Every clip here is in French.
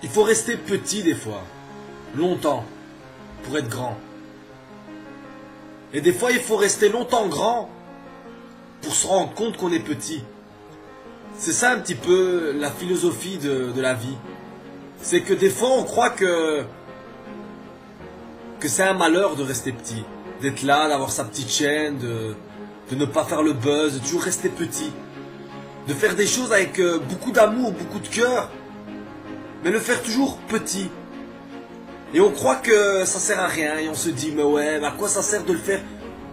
Il faut rester petit des fois, longtemps, pour être grand. Et des fois, il faut rester longtemps grand pour se rendre compte qu'on est petit. C'est ça un petit peu la philosophie de la vie. C'est que des fois, on croit que c'est un malheur de rester petit. D'être là, d'avoir sa petite chaîne, de ne pas faire le buzz, de toujours rester petit. De faire des choses avec beaucoup d'amour, beaucoup de cœur, mais le faire toujours petit. Et on croit que ça sert à rien, et on se dit, mais ouais, mais à quoi ça sert de le faire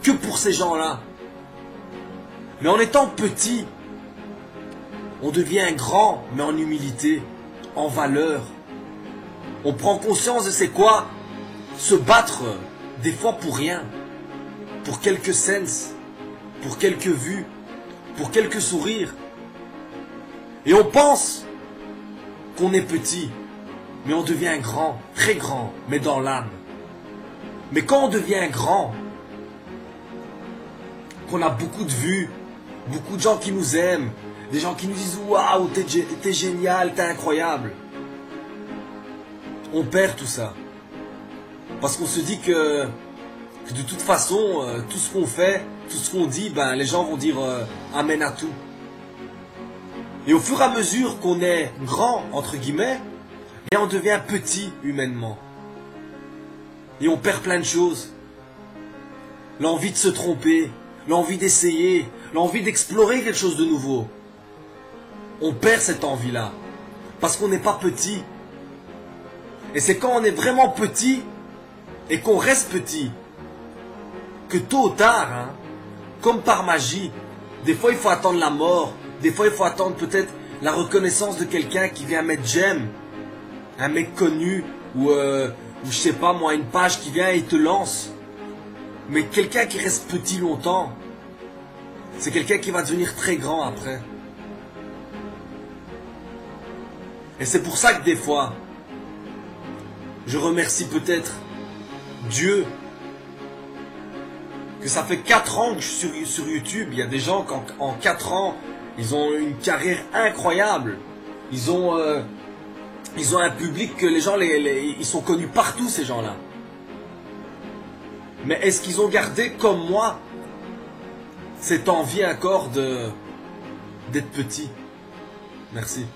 que pour ces gens-là? Mais en étant petit, on devient grand, mais en humilité, en valeur. On prend conscience de c'est quoi se battre, des fois pour rien, pour quelques cents, pour quelques vues, pour quelques sourires. Et on pense qu'on est petit, mais on devient grand, très grand, mais dans l'âme. Mais quand on devient grand, qu'on a beaucoup de vues, beaucoup de gens qui nous aiment, des gens qui nous disent « Waouh, t'es génial, t'es incroyable », on perd tout ça. Parce qu'on se dit que de toute façon, tout ce qu'on fait, tout ce qu'on dit, ben, les gens vont dire Amen à tout. Et au fur et à mesure qu'on est grand, entre guillemets, bien on devient petit humainement. Et on perd plein de choses. L'envie de se tromper, l'envie d'essayer, l'envie d'explorer quelque chose de nouveau. On perd cette envie-là. Parce qu'on n'est pas petit. Et c'est quand on est vraiment petit et qu'on reste petit que tôt ou tard, hein, comme par magie, des fois il faut attendre la mort, des fois il faut attendre peut-être la reconnaissance de quelqu'un qui vient mettre j'aime, un mec connu ou je sais pas moi, une page qui vient et te lance. Mais quelqu'un qui reste petit longtemps, c'est quelqu'un qui va devenir très grand après. Et c'est pour ça que des fois, je remercie peut-être Dieu que ça fait 4 ans que je suis sur YouTube. Il y a des gens qui en 4 ans, ils ont une carrière incroyable. Ils ont un public que les gens, ils sont connus partout, ces gens-là. Mais est-ce qu'ils ont gardé, comme moi, cette envie encore d'être petit? Merci.